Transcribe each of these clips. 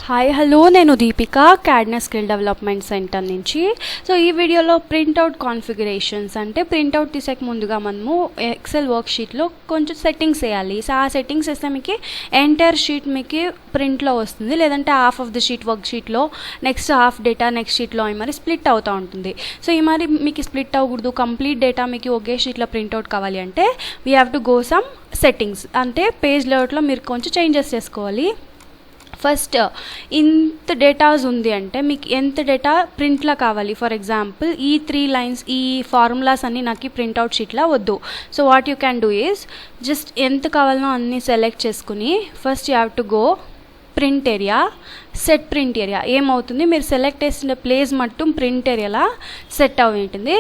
Hi hello నేను Deepika CAD NEST skill development centre నుంచి. So ఈ వీడియోలో ప్రింట్అవుట్ కాన్ఫిగరేషన్స్ అంటే ప్రింట్అవుట్ తీసేక ముందుగా మనము ఎక్సెల్ వర్క్ షీట్లో కొంచెం సెట్టింగ్స్ వేయాలి. సో ఆ సెట్టింగ్స్ వేస్తే మీకు ఎంటైర్ షీట్ మీకు ప్రింట్లో వస్తుంది, లేదంటే half of the sheet work షీట్లో నెక్స్ట్ హాఫ్ డేటా నెక్స్ట్ షీట్లో మరి స్ప్లిట్ అవుతూ ఉంటుంది. సో ఈ మరి మీకు స్ప్లిట్ అవ్వకూడదు, కంప్లీట్ డేటా మీకు ఒకే షీట్లో ప్రింట్అవుట్ కావాలి అంటే we have to go some settings. అంటే పేజ్ లేఅవుట్లో మీరు కొంచెం చేంజెస్ చేసుకోవాలి. ఫస్ట్ ఇంత డేటాస్ ఉంది అంటే మీకు ఎంత డేటా ప్రింట్లో కావాలి. ఫర్ ఎగ్జాంపుల్ ఈ 3 లైన్స్ ఈ ఫార్ములాస్ అన్నీ నాకు ప్రింట్అవుట్ షీట్లో వద్దు. So what you can do is just ఎంత కావాలనో అన్నీ సెలెక్ట్ చేసుకుని first you have to go print area, set print area. ఏమవుతుంది, మీరు సెలెక్ట్ చేసిన ప్లేస్ మట్టు ప్రింట్ ఏరియాలా సెట్ అవి ఉంటుంది.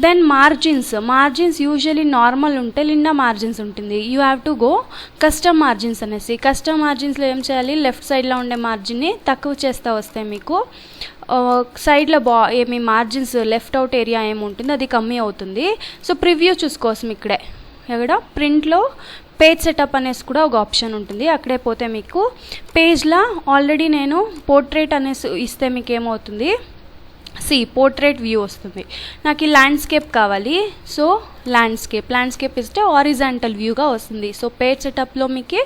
దెన్ మార్జిన్స్ యూజువలీ నార్మల్ ఉంటే లిండా మార్జిన్స్ ఉంటుంది. You have to go custom margins అనేసి. కస్టమ్ మార్జిన్స్లో ఏం చేయాలి, లెఫ్ట్ సైడ్లో ఉండే మార్జిన్ని తక్కువ చేస్తూ వస్తే మీకు సైడ్లో మీ మార్జిన్స్ లెఫ్ట్ అవుట్ ఏరియా ఏముంటుంది అది కమ్మీ అవుతుంది. సో ప్రివ్యూ చూసుకోసం ఇక్కడే ఎక్కడ ప్రింట్లో పేజ్ సెటప్ అనేసి కూడా ఒక ఆప్షన్ ఉంటుంది. అక్కడే పోతే మీకు పేజ్లో ఆల్రెడీ నేను పోర్ట్రేట్ అనేసి ఇస్తే మీకు ఏమవుతుంది, పోర్ట్రేట్ వ్యూ వస్తుంది. నాకు ఈ ల్యాండ్స్కేప్ కావాలి. సో ల్యాండ్స్కేప్ ఇస్తే హారిజాంటల్ వ్యూగా వస్తుంది. సో పేజ్ సెటప్లో మీకు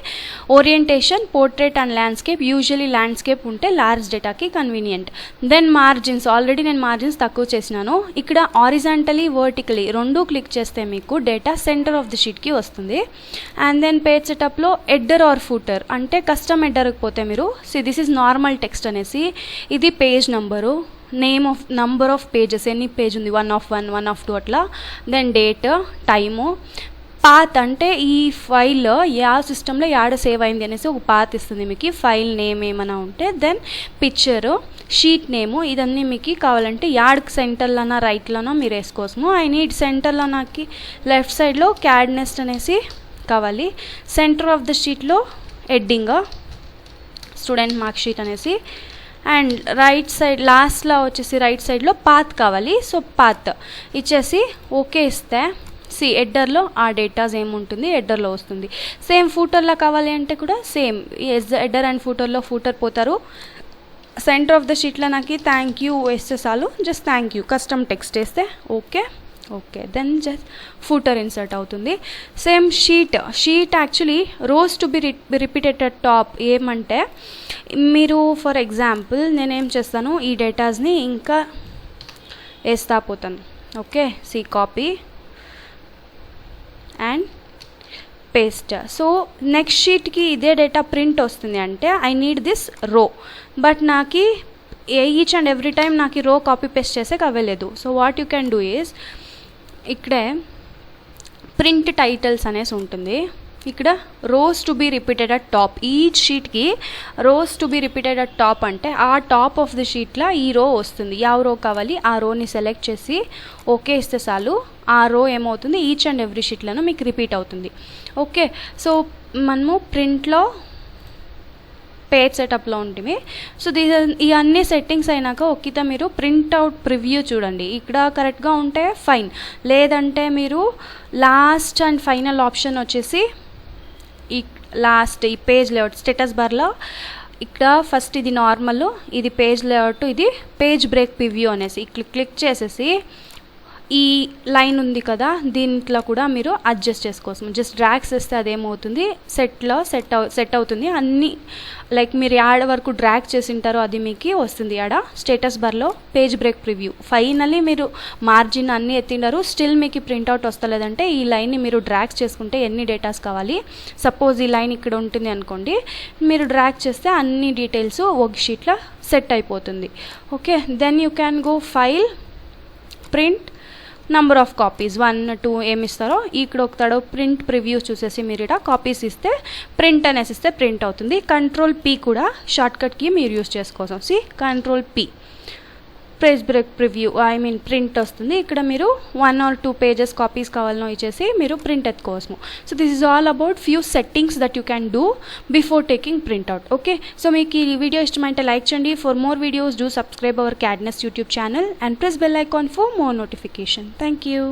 orientation portrait and landscape. Usually landscape ఉంటే లార్జ్ డేటాకి కన్వీనియంట్. దెన్ మార్జిన్స్, ఆల్రెడీ నేను మార్జిన్స్ తక్కువ చేసినాను. ఇక్కడ హారిజాంటలీ వర్టికలీ రెండు క్లిక్ చేస్తే మీకు డేటా సెంటర్ ఆఫ్ ది షీట్కి వస్తుంది. అండ్ దెన్ పేజ్ సెటప్లో హెడర్ ఆర్ ఫూటర్ అంటే కస్టమ్ హెడర్కి పోతే మీరు దిస్ ఈజ్ నార్మల్ టెక్స్ట్ అనేసి, ఇది page number, number of pages ఎన్ని పేజ్ ఉంది 1 of 1 1 of 2 అట్లా. దెన్ డేట్, టైము, పాత్ అంటే ఈ ఫైల్ సిస్టంలో యాడ సేవ్ అయింది అనేసి ఒక పాత్ ఇస్తుంది మీకు, ఫైల్ నేమ్ ఏమైనా ఉంటే. దెన్ పిక్చరు, షీట్ నేము, ఇదన్నీ మీకు కావాలంటే యాడ్ సెంటర్లోనా రైట్లోనో మీరు వేసుకోవసము. ఐ నీడ్ సెంటర్లో నాకు లెఫ్ట్ సైడ్లో CAD NEST అనేసి కావాలి. సెంటర్ ఆఫ్ ద షీట్లో హెడ్డింగ్ స్టూడెంట్ మార్క్ షీట్ అనేసి. అండ్ రైట్ సైడ్ లాస్ట్లో వచ్చేసి రైట్ సైడ్లో పాత్ కావాలి. సో పాత్ ఇచ్చేసి ఓకే ఇస్తే హెడర్లో ఆ డేటాస్ ఏముంటుంది హెడర్లో వస్తుంది. సేమ్ ఫూటర్లో కావాలి అంటే కూడా సేమ్ హెడర్ అండ్ ఫూటర్ పోతారు. సెంటర్ ఆఫ్ ద షీట్లో నాకు థ్యాంక్ యూ వేస్తే చాలు, just thank you custom text వేస్తే okay then just footer insert అవుతుంది. Same sheet actually rows to be repeated at top. ఏమంటే మీరు ఫర్ ఎగ్జాంపుల్ నేనేం చేస్తాను, ఈ డేటాస్ని ఇంకా వేస్తా పోతాను. Okay copy and paste. So next షీట్కి ఇదే డేటా ప్రింట్ వస్తుంది అంటే I need this row. But నాకు ఈచ్ అండ్ ఎవ్రీ టైం నాకు రో కాపీ పేస్ట్ చేసే అవ్వలేదు. So what you can do is ఇక్కడే ప్రింట్ టైటిల్స్ అనేసి ఉంటుంది. ఇక్కడ rows to be repeated at top. Each షీట్కి rows to be repeated at top అంటే ఆ టాప్ ఆఫ్ ది షీట్లో ఈ రో వస్తుంది. ಯಾವ రో కావాలి ఆ రోని సెలెక్ట్ చేసి ఓకే ఇస్తే చాలు. ఆ రో ఏమవుతుంది ఈచ్ అండ్ ఎవ్రీ షీట్లను మీకు రిపీట్ అవుతుంది. ఓకే, సో మనము ప్రింట్లో పేజ్ సెటప్లో ఉంటుంది. సో ఈ అన్ని సెట్టింగ్స్ అయినాక ఒక్కిత మీరు ప్రింట్అవుట్ ప్రివ్యూ చూడండి. ఇక్కడ కరెక్ట్గా ఉంటే ఫైన్, లేదంటే మీరు లాస్ట్ అండ్ ఫైనల్ ఆప్షన్ వచ్చేసి ఈ పేజ్ లేఅవుట్ స్టేటస్ బార్లో ఇక్కడ ఫస్ట్ ఇది నార్మల్, ఇది పేజ్ లేఅవుట్, ఇది పేజ్ బ్రేక్ ప్రివ్యూ అనేసి క్లిక్ చేసేసి ఈ లైన్ ఉంది కదా దీంట్లో కూడా మీరు అడ్జస్ట్ చేసుకోవచ్చు. జస్ట్ డ్రాగ్ చేస్తే అదేమవుతుంది సెట్ అవుతుంది. అన్నీ లైక్ మీరు యాడ్ వరకు డ్రాగ్ చేసింటారో అది మీకు వస్తుంది. యాడ స్టేటస్ బార్లో పేజ్ బ్రేక్ ప్రివ్యూ. ఫైనల్లీ మీరు మార్జిన్ అన్నీ ఎత్తిండారు, స్టిల్ మీకు ప్రింట్అవుట్ వస్తలేదంటే ఈ లైన్ని మీరు డ్రాగ్ చేసుకుంటే ఎన్ని డేటాస్ కావాలి, సపోజ్ ఈ లైన్ ఇక్కడ ఉంటుంది అనుకోండి, మీరు డ్రాగ్ చేస్తే అన్ని డీటెయిల్స్ ఒక షీట్లో సెట్ అయిపోతుంది. Okay, then you can go file, print, number of copies 1 2 ఏమి ఇస్తారో ఇక్కడ ఒక ప్రింట్ ప్రివ్యూ చూసేసి మీరు ఇక్కడ కాపీస్ ఇస్తే ప్రింట్ అనేసి ఇస్తే ప్రింట్ అవుతుంది. Ctrl+P కూడా షార్ట్కట్కి మీరు యూస్ చేసుకోవచ్చు. Ctrl+P page break preview print వస్తుంది. ఇక్కడ మీరు 1 or 2 పేజెస్ కాపీస్ కావాలనో ఇచ్చేసి మీరు ప్రింట్ ఎత్తుకోవచ్చు. So this is all about few settings that you can do before taking printout. Okay, so మీకు ఈ వీడియో ఇష్టమైతే లైక్ చేయండి. For more videos do subscribe our CAD NEST YouTube channel and press bell icon for more notification. Thank you.